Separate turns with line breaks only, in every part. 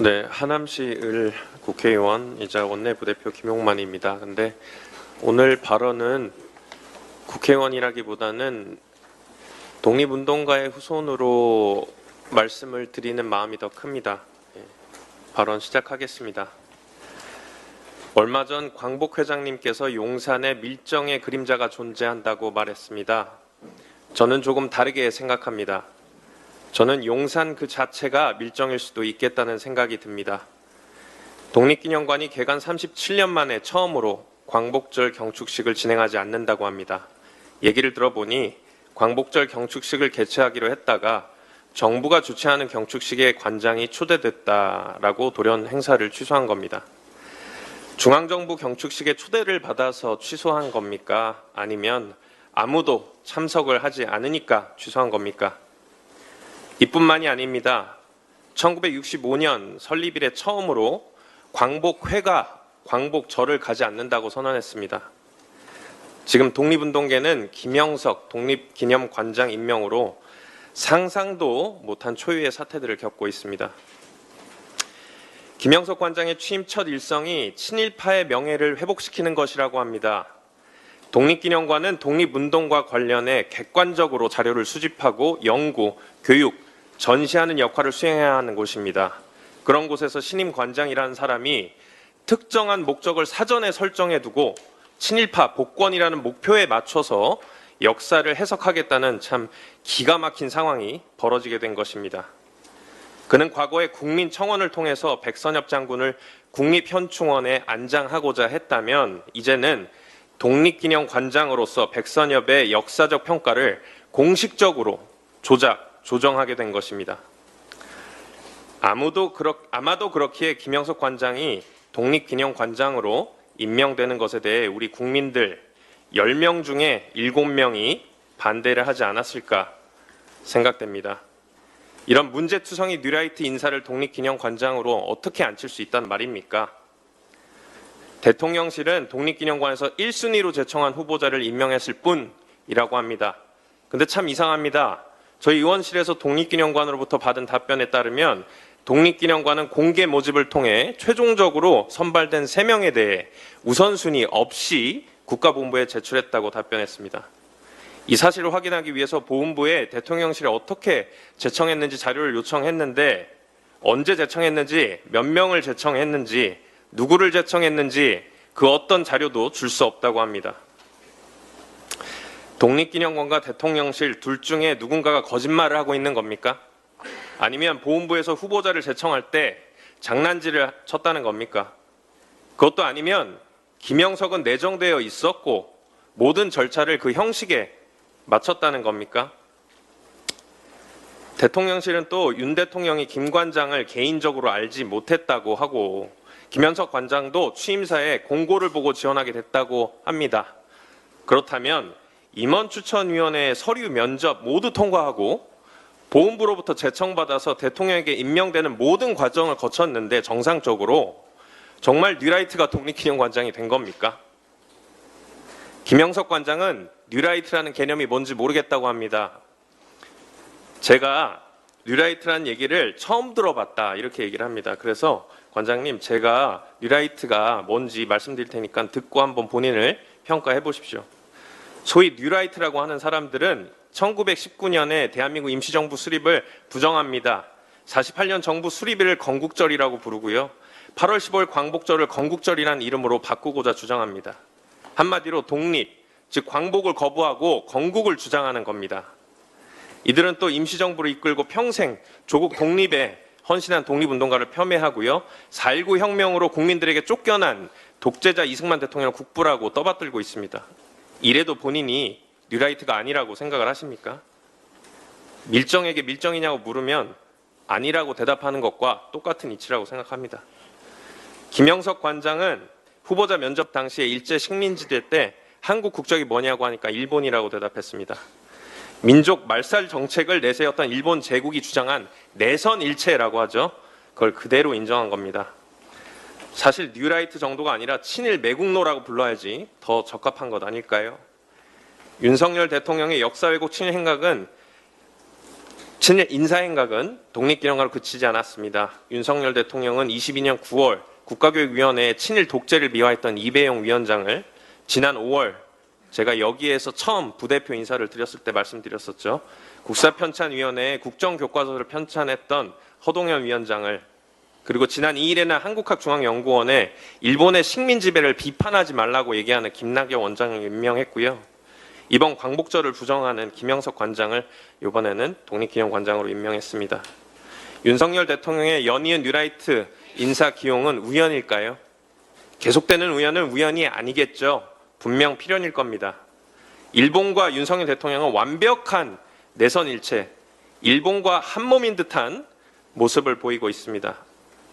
네, 하남시을 국회의원이자 원내부대표 김용만입니다. 근데 오늘 발언은 국회의원이라기보다는 독립운동가의 후손으로 말씀을 드리는 마음이 더 큽니다. 발언 시작하겠습니다. 얼마 전 광복 회장님께서 용산에 밀정의 그림자가 존재한다고 말했습니다. 저는 조금 다르게 생각합니다. 저는 용산 그 자체가 밀정일 수도 있겠다는 생각이 듭니다. 독립기념관이 개관 37년 만에 처음으로 광복절 경축식을 진행하지 않는다고 합니다. 얘기를 들어보니 광복절 경축식을 개최하기로 했다가 정부가 주최하는 경축식에 관장이 초대됐다라고 돌연 행사를 취소한 겁니다. 중앙정부 경축식에 초대를 받아서 취소한 겁니까? 아니면 아무도 참석을 하지 않으니까 취소한 겁니까? 이뿐만이 아닙니다. 1965년 설립 이래 처음으로 광복회가 광복절을 가지 않는다고 선언했습니다. 지금 독립운동계는 김영석 독립기념관장 임명으로 상상도 못한 초유의 사태들을 겪고 있습니다. 김영석 관장의 취임 첫 일성이 친일파의 명예를 회복시키는 것이라고 합니다. 독립기념관은 독립운동과 관련해 객관적으로 자료를 수집하고 연구, 교육, 전시하는 역할을 수행해야 하는 곳입니다. 그런 곳에서 신임 관장이라는 사람이 특정한 목적을 사전에 설정해 두고 친일파 복권이라는 목표에 맞춰서 역사를 해석하겠다는 참 기가 막힌 상황이 벌어지게 된 것입니다. 그는 과거에 국민청원을 통해서 백선엽 장군을 국립현충원에 안장하고자 했다면 이제는 독립기념관장으로서 백선엽의 역사적 평가를 공식적으로 조정하게 된 것입니다. 아마도 그렇기에 김영석 관장이 독립기념관장으로 임명되는 것에 대해 우리 국민들 10명 중에 7명이 반대를 하지 않았을까 생각됩니다. 이런 문제투성이 뉴라이트 인사를 독립기념관장으로 어떻게 앉힐 수 있단 말입니까? 대통령실은 독립기념관에서 1순위로 제청한 후보자를 임명했을 뿐이라고 합니다. 근데 참 이상합니다. 저희 의원실에서 독립기념관으로부터 받은 답변에 따르면 독립기념관은 공개 모집을 통해 최종적으로 선발된 3명에 대해 우선순위 없이 국가본부에 제출했다고 답변했습니다. 이 사실을 확인하기 위해서 보훈부에 대통령실에 어떻게 제청했는지 자료를 요청했는데 언제 제청했는지, 몇 명을 제청했는지, 누구를 제청했는지 그 어떤 자료도 줄 수 없다고 합니다. 독립기념관과 대통령실 둘 중에 누군가가 거짓말을 하고 있는 겁니까? 아니면 보훈부에서 후보자를 제청할 때 장난질을 쳤다는 겁니까? 그것도 아니면 김영석은 내정되어 있었고 모든 절차를 그 형식에 마쳤다는 겁니까? 대통령실은 또 윤 대통령이 김 관장을 개인적으로 알지 못했다고 하고 김영석 관장도 취임사에 공고를 보고 지원하게 됐다고 합니다. 그렇다면 임원추천위원회의 서류 면접 모두 통과하고 보훈부로부터 제청받아서 대통령에게 임명되는 모든 과정을 거쳤는데 정상적으로 정말 뉴라이트가 독립기념관장이 된 겁니까? 김영석 관장은 뉴라이트라는 개념이 뭔지 모르겠다고 합니다. 제가 뉴라이트라는 얘기를 처음 들어봤다 이렇게 얘기를 합니다. 그래서 관장님 제가 뉴라이트가 뭔지 말씀드릴 테니까 듣고 한번 본인을 평가해 보십시오. 소위 뉴라이트라고 하는 사람들은 1919년에 대한민국 임시정부 수립을 부정합니다. 48년 정부 수립일을 건국절이라고 부르고요. 8월 15일 광복절을 건국절이라는 이름으로 바꾸고자 주장합니다. 한마디로 독립, 즉 광복을 거부하고 건국을 주장하는 겁니다. 이들은 또 임시정부를 이끌고 평생 조국 독립에 헌신한 독립운동가를 폄훼하고요. 4.19 혁명으로 국민들에게 쫓겨난 독재자 이승만 대통령을 국부라고 떠받들고 있습니다. 이래도 본인이 뉴라이트가 아니라고 생각을 하십니까? 밀정에게 밀정이냐고 물으면 아니라고 대답하는 것과 똑같은 이치라고 생각합니다. 김영석 관장은 후보자 면접 당시에 일제 식민지대 때 한국 국적이 뭐냐고 하니까 일본이라고 대답했습니다. 민족 말살 정책을 내세웠던 일본 제국이 주장한 내선 일체라고 하죠. 그걸 그대로 인정한 겁니다. 사실 뉴라이트 정도가 아니라 친일 매국노라고 불러야지 더 적합한 것 아닐까요? 윤석열 대통령의 역사 왜곡 친일 행각은 친일 인사행각은 독립기념관으로 그치지 않았습니다. 윤석열 대통령은 22년 9월 국가교육위원회에 친일 독재를 미화했던 이배용 위원장을 지난 5월 제가 여기에서 처음 부대표 인사를 드렸을 때 말씀드렸었죠. 국사편찬위원회에 국정교과서를 편찬했던 허동현 위원장을, 그리고 지난 2일에는 한국학중앙연구원에 일본의 식민지배를 비판하지 말라고 얘기하는 김낙엽 원장을 임명했고요. 이번 광복절을 부정하는 김영석 관장을 이번에는 독립기념관장으로 임명했습니다. 윤석열 대통령의 연이은 뉴라이트 인사 기용은 우연일까요? 계속되는 우연은 우연이 아니겠죠. 분명 필연일 겁니다. 일본과 윤석열 대통령은 완벽한 내선일체, 일본과 한몸인 듯한 모습을 보이고 있습니다.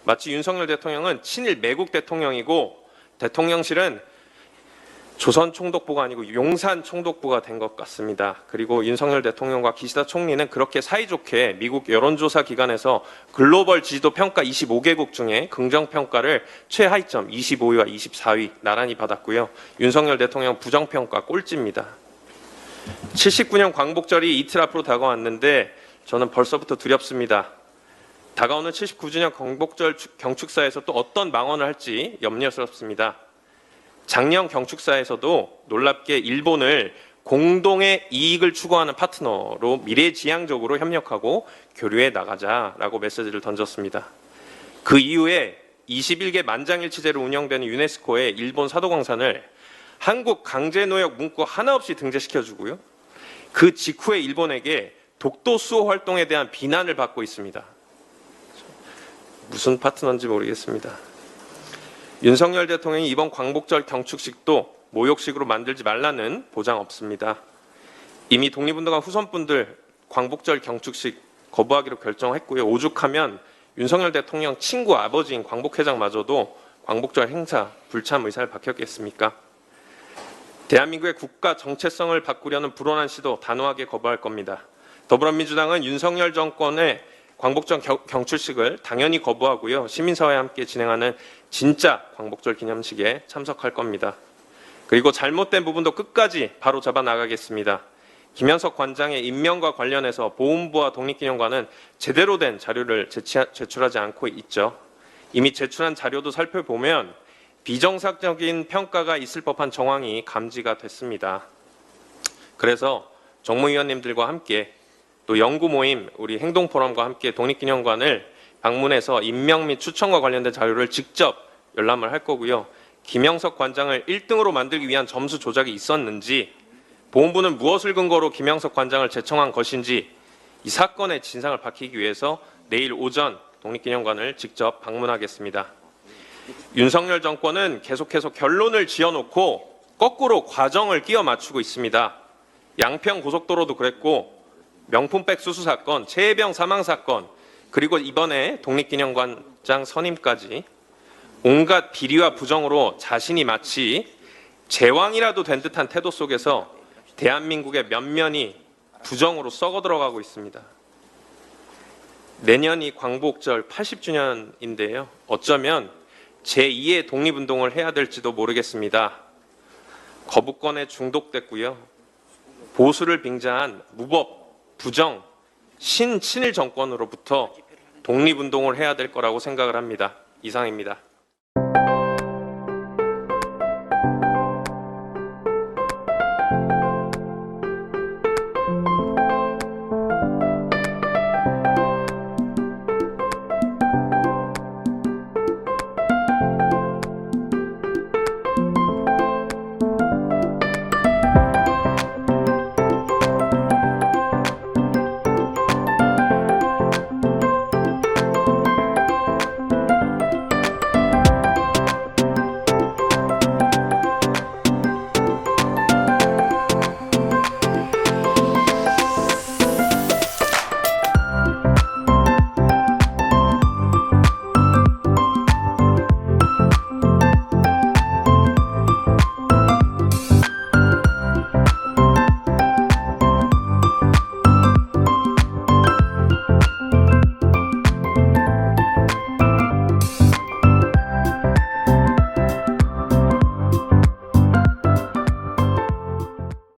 마치 윤석열 대통령은 친일 매국 대통령이고 대통령실은 조선 총독부가 아니고 용산 총독부가 된 것 같습니다. 그리고 윤석열 대통령과 기시다 총리는 그렇게 사이좋게 미국 여론조사 기관에서 글로벌 지지도 평가 25개국 중에 긍정평가를 최하위점 25위와 24위 나란히 받았고요. 윤석열 대통령 부정평가 꼴찌입니다. 79년 광복절이 이틀 앞으로 다가왔는데 저는 벌써부터 두렵습니다. 다가오는 79주년 광복절 경축사에서 또 어떤 망언을 할지 염려스럽습니다. 작년 경축사에서도 놀랍게 일본을 공동의 이익을 추구하는 파트너로 미래지향적으로 협력하고 교류해 나가자라고 메시지를 던졌습니다. 그 이후에 21개 만장일치제로 운영되는 유네스코의 일본 사도광산을 한국 강제노역 문구 하나 없이 등재시켜주고요. 그 직후에 일본에게 독도 수호 활동에 대한 비난을 받고 있습니다. 무슨 파트너인지 모르겠습니다. 윤석열 대통령이 이번 광복절 경축식도 모욕식으로 만들지 말라는 보장 없습니다. 이미 독립운동가 후손분들 광복절 경축식 거부하기로 결정했고요. 오죽하면 윤석열 대통령 친구 아버지인 광복회장마저도 광복절 행사 불참 의사를 밝혔겠습니까? 대한민국의 국가 정체성을 바꾸려는 불온한 시도 단호하게 거부할 겁니다. 더불어민주당은 윤석열 정권의 광복절 경축식을 당연히 거부하고요. 시민사회와 함께 진행하는 진짜 광복절 기념식에 참석할 겁니다. 그리고 잘못된 부분도 끝까지 바로잡아 나가겠습니다. 김현석 관장의 임명과 관련해서 보훈부와 독립기념관은 제대로 된 자료를 제출하지 않고 있죠. 이미 제출한 자료도 살펴보면 비정상적인 평가가 있을 법한 정황이 감지가 됐습니다. 그래서 정무위원님들과 함께 또 연구모임, 우리 행동포럼과 함께 독립기념관을 방문해서 임명 및 추천과 관련된 자료를 직접 열람을 할 거고요. 김영석 관장을 1등으로 만들기 위한 점수 조작이 있었는지, 보훈부는 무엇을 근거로 김영석 관장을 제청한 것인지 이 사건의 진상을 밝히기 위해서 내일 오전 독립기념관을 직접 방문하겠습니다. 윤석열 정권은 계속해서 결론을 지어놓고 거꾸로 과정을 끼워 맞추고 있습니다. 양평 고속도로도 그랬고 명품백 수수 사건, 최혜병 사망 사건, 그리고 이번에 독립기념관장 선임까지 온갖 비리와 부정으로 자신이 마치 제왕이라도 된 듯한 태도 속에서 대한민국의 면면이 부정으로 썩어 들어가고 있습니다. 내년이 광복절 80주년인데요. 어쩌면 제2의 독립운동을 해야 될지도 모르겠습니다. 거부권에 중독됐고요. 보수를 빙자한 무법, 부정, 친일 정권으로부터 독립운동을 해야 될 거라고 생각을 합니다. 이상입니다.